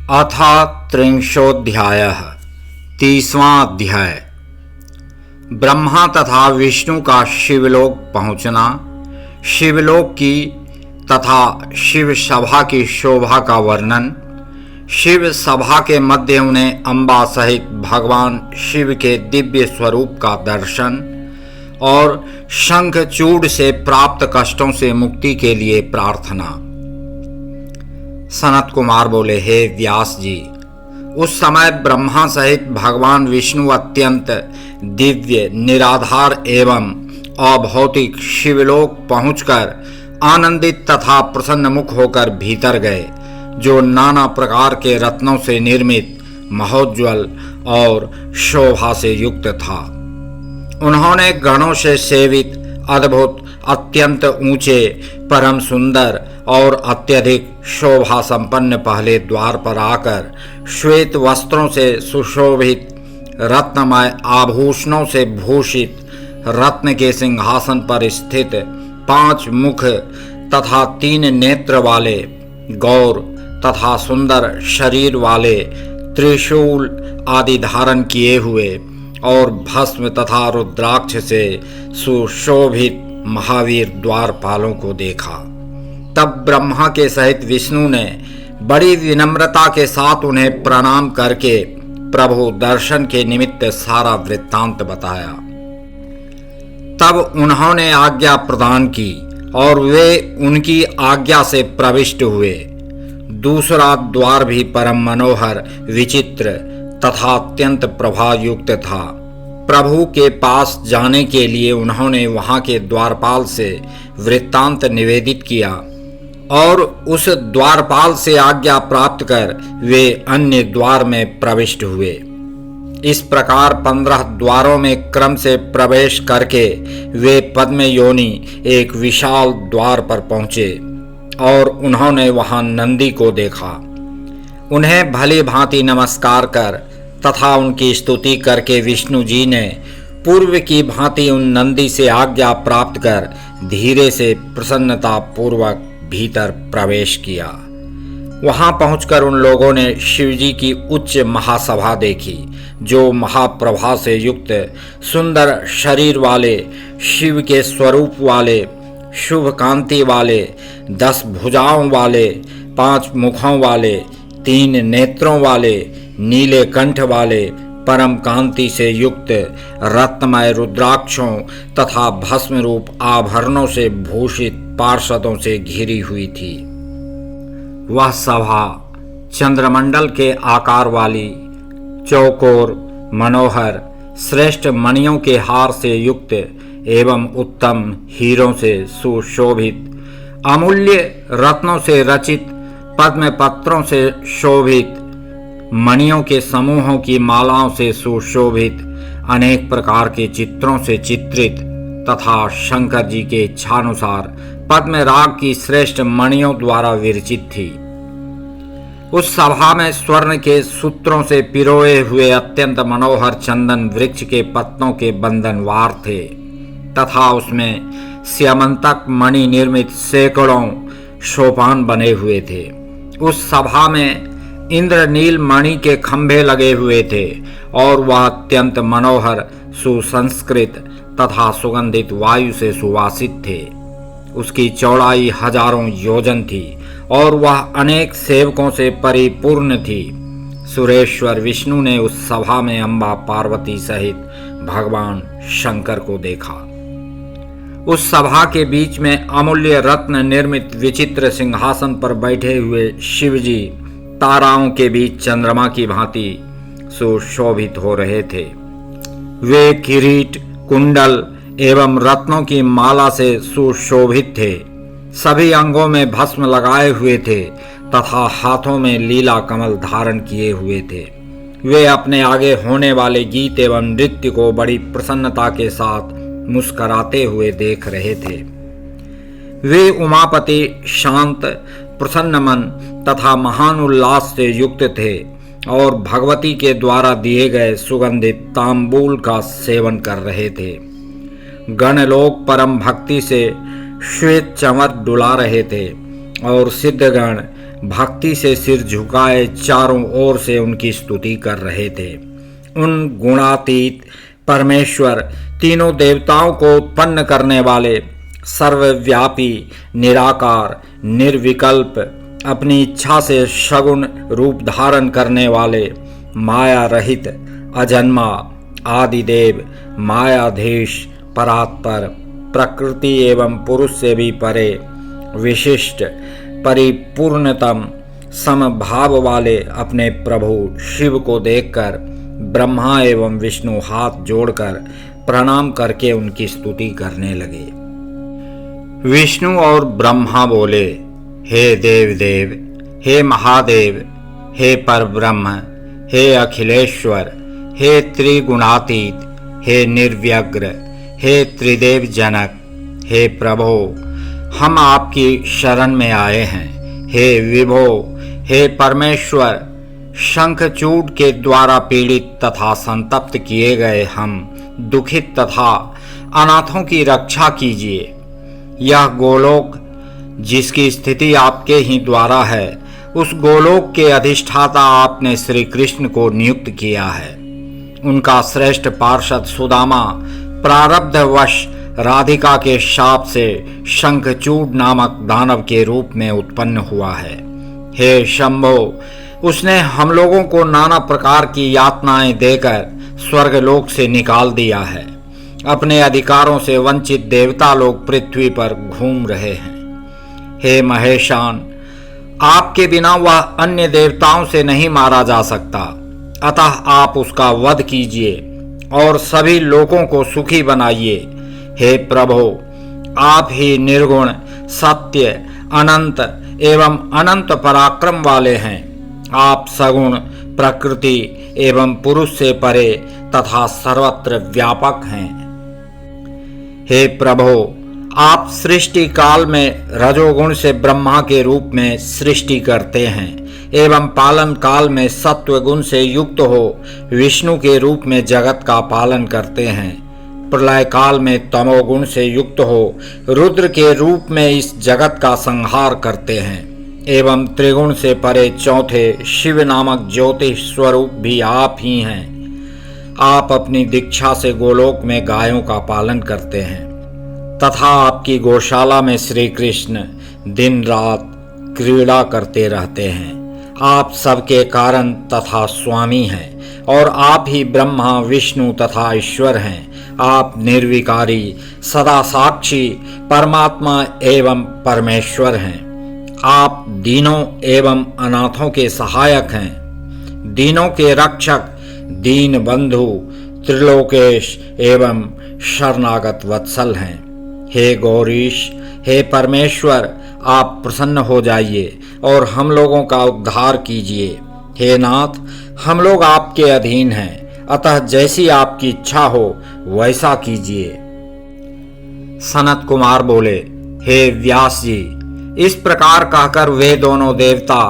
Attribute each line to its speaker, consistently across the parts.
Speaker 1: अथ त्रिंशोऽध्यायः 30वां अध्याय। ब्रह्मा तथा विष्णु का शिवलोक पहुँचना, शिवलोक की तथा शिव सभा की शोभा का वर्णन, शिव सभा के मध्य उन्हें अम्बा सहित भगवान शिव के दिव्य स्वरूप का दर्शन और शंखचूड़ से प्राप्त कष्टों से मुक्ति के लिए प्रार्थना। सनत कुमार बोले, हे व्यास जी, उस समय ब्रह्मा सहित भगवान विष्णु अत्यंत दिव्य, निराधार एवं अभौतिक शिवलोक पहुंचकर आनंदित तथा प्रसन्न मुख होकर भीतर गए, जो नाना प्रकार के रत्नों से निर्मित, महोज्ज्वल और शोभा से युक्त था। उन्होंने गणों से सेवित अद्भुत, अत्यंत ऊंचे, परम सुंदर और अत्यधिक शोभा संपन्न पहले द्वार पर आकर श्वेत वस्त्रों से सुशोभित, रत्नमय आभूषणों से भूषित, रत्न के सिंहासन पर स्थित 5 मुख तथा 3 नेत्र वाले, गौर तथा सुंदर शरीर वाले, त्रिशूल आदि धारण किए हुए और भस्म तथा रुद्राक्ष से सुशोभित महावीर द्वारपालों को देखा। तब ब्रह्मा के सहित विष्णु ने बड़ी विनम्रता के साथ उन्हें प्रणाम करके प्रभु दर्शन के निमित्त सारा वृत्तांत बताया। तब उन्होंने आज्ञा प्रदान की और वे उनकी आज्ञा से प्रविष्ट हुए। दूसरा द्वार भी परम मनोहर, विचित्र तथा अत्यंत प्रभायुक्त था। प्रभु के पास जाने के लिए उन्होंने वहां के द्वारपाल से वृत्तांत निवेदित किया और उस द्वारपाल से आज्ञा प्राप्त कर वे अन्य द्वार में प्रविष्ट हुए। इस प्रकार 15 द्वारों में क्रम से प्रवेश करके वे पद्म योनि एक विशाल द्वार पर पहुंचे और उन्होंने वहां नंदी को देखा। उन्हें भली भांति नमस्कार कर तथा उनकी स्तुति करके विष्णु जी ने पूर्व की भांति उन नंदी से आज्ञा प्राप्त कर धीरे से प्रसन्नता पूर्वक भीतर प्रवेश किया। वहां पहुंचकर उन लोगों ने शिवजी की उच्च महासभा देखी, जो महाप्रभा से युक्त, सुंदर शरीर वाले, शिव के स्वरूप वाले, शुभ कांति वाले, 10 भुजाओं वाले, 5 मुखों वाले, 3 नेत्रों वाले, नीले कंठ वाले, परम कांति से युक्त, रत्नमय रुद्राक्षों तथा भस्म रूप आभरणों से भूषित पार्षदों से घिरी हुई थी। वह सभा चंद्रमंडल के आकार वाली, चौकोर, मनोहर, श्रेष्ठ मणियों के हार से युक्त एवं उत्तम हीरों से सुशोभित, अमूल्य रत्नों से रचित, पद्म पत्रों से शोभित, मणियों के समूहों की मालाओं से सुशोभित, अनेक प्रकार के चित्रों से चित्रित तथा शंकर जी के इच्छानुसार पद्म राग की श्रेष्ठ मणियों द्वारा विरचित थी। उस सभा में स्वर्ण के सूत्रों से पिरोए हुए अत्यंत मनोहर चंदन वृक्ष के पत्तों के बंधनवार थे तथा उसमें स्यमंतक मणि निर्मित सैकड़ों सोपान बने हुए थे। उस सभा में इंद्रनील मणि के खंभे लगे हुए थे और वह अत्यंत मनोहर, सुसंस्कृत तथा सुगंधित वायु से सुवासित थे। उसकी चौड़ाई हजारों योजन थी और वह अनेक सेवकों से परिपूर्ण थी। सुरेश्वर विष्णु ने उस सभा में अम्बा पार्वती सहित भगवान शंकर को देखा। उस सभा के बीच में अमूल्य रत्न निर्मित विचित्र सिंहासन पर बैठे हुए शिवजी ताराओं के बीच चंद्रमा की भांति सुशोभित हो रहे थे। वे किरीट, कुंडल एवं रत्नों की माला से सुशोभित थे। सभी अंगों में भस्म लगाए हुए थे तथा हाथों में लीला कमल धारण किए हुए थे। वे अपने आगे होने वाले गीत एवं नृत्य को बड़ी प्रसन्नता के साथ मुस्कुराते हुए देख रहे थे। वे उमापति, शांत, प्रसन्न मन तथा महान उल्लास से युक्त थे और भगवती के द्वारा दिए गए सुगंधित तांबूल का सेवन कर रहे थे। गणलोक परम भक्ति से श्वेत चंवर डुला रहे थे और सिद्धगण भक्ति से सिर झुकाए चारों ओर से उनकी स्तुति कर रहे थे। उन गुणातीत परमेश्वर, तीनों देवताओं को उत्पन्न करने वाले, सर्वव्यापी, निराकार, निर्विकल्प, अपनी इच्छा से सगुण रूप धारण करने वाले, माया रहित, अजन्मा, आदिदेव, मायाधीश, परात्पर, प्रकृति एवं पुरुष से भी परे, विशिष्ट, परिपूर्णतम, समभाव वाले अपने प्रभु शिव को देखकर ब्रह्मा एवं विष्णु हाथ जोड़कर प्रणाम करके उनकी स्तुति करने लगे। विष्णु और ब्रह्मा बोले, हे देव देव, हे महादेव, हे परब्रह्म, हे अखिलेश्वर, हे त्रिगुणातीत, हे निर्व्यग्र, हे त्रिदेव जनक, हे प्रभो, हम आपकी शरण में आए हैं। हे विभो, हे परमेश्वर, शंखचूड के द्वारा पीड़ित तथा संतप्त किए गए हम दुखित तथा अनाथों की रक्षा कीजिए। यह गोलोक जिसकी स्थिति आपके ही द्वारा है, उस गोलोक के अधिष्ठाता आपने श्री कृष्ण को नियुक्त किया है। उनका श्रेष्ठ पार्षद सुदामा प्रारब्धवश राधिका के शाप से शंखचूड नामक दानव के रूप में उत्पन्न हुआ है। हे शंभो, उसने हम लोगों को नाना प्रकार की यातनाएं देकर स्वर्गलोक से निकाल दिया है। अपने अधिकारों से वंचित देवता लोग पृथ्वी पर घूम रहे हैं। हे महेशान, आपके बिना वह अन्य देवताओं से नहीं मारा जा सकता, अतः आप उसका वध कीजिए और सभी लोगों को सुखी बनाइए। हे प्रभो, आप ही निर्गुण, सत्य, अनंत एवं अनंत पराक्रम वाले हैं। आप सगुण, प्रकृति एवं पुरुष से परे तथा सर्वत्र व्यापक हैं। हे प्रभो, आप सृष्टि काल में रजोगुण से ब्रह्मा के रूप में सृष्टि करते हैं एवं पालन काल में सत्व गुण से युक्त हो विष्णु के रूप में जगत का पालन करते हैं। प्रलय काल में तमोगुण से युक्त हो रुद्र के रूप में इस जगत का संहार करते हैं एवं त्रिगुण से परे चौथे शिव नामक ज्योतिष स्वरूप भी आप ही हैं। आप अपनी दीक्षा से गोलोक में गायों का पालन करते हैं तथा आपकी गौशाला में श्री कृष्ण दिन रात क्रीड़ा करते रहते हैं। आप सबके कारण तथा स्वामी हैं और आप ही ब्रह्मा, विष्णु तथा ईश्वर हैं। आप निर्विकारी, सदा साक्षी, परमात्मा एवं परमेश्वर हैं। आप दीनों एवं अनाथों के सहायक हैं, दीनों के रक्षक, दीन बंधु, त्रिलोकेश एवं शरणागत वत्सल हैं। हे गौरीश, हे परमेश्वर, आप प्रसन्न हो जाइए और हम लोगों का उद्धार कीजिए। हे नाथ, हम लोग आपके अधीन हैं, अतः जैसी आपकी इच्छा हो वैसा कीजिए। सनत कुमार बोले, हे व्यास जी, इस प्रकार कहकर वे दोनों देवता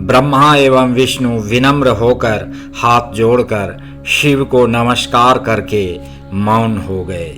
Speaker 1: ब्रह्मा एवं विष्णु विनम्र होकर हाथ जोड़कर शिव को नमस्कार करके मौन हो गए।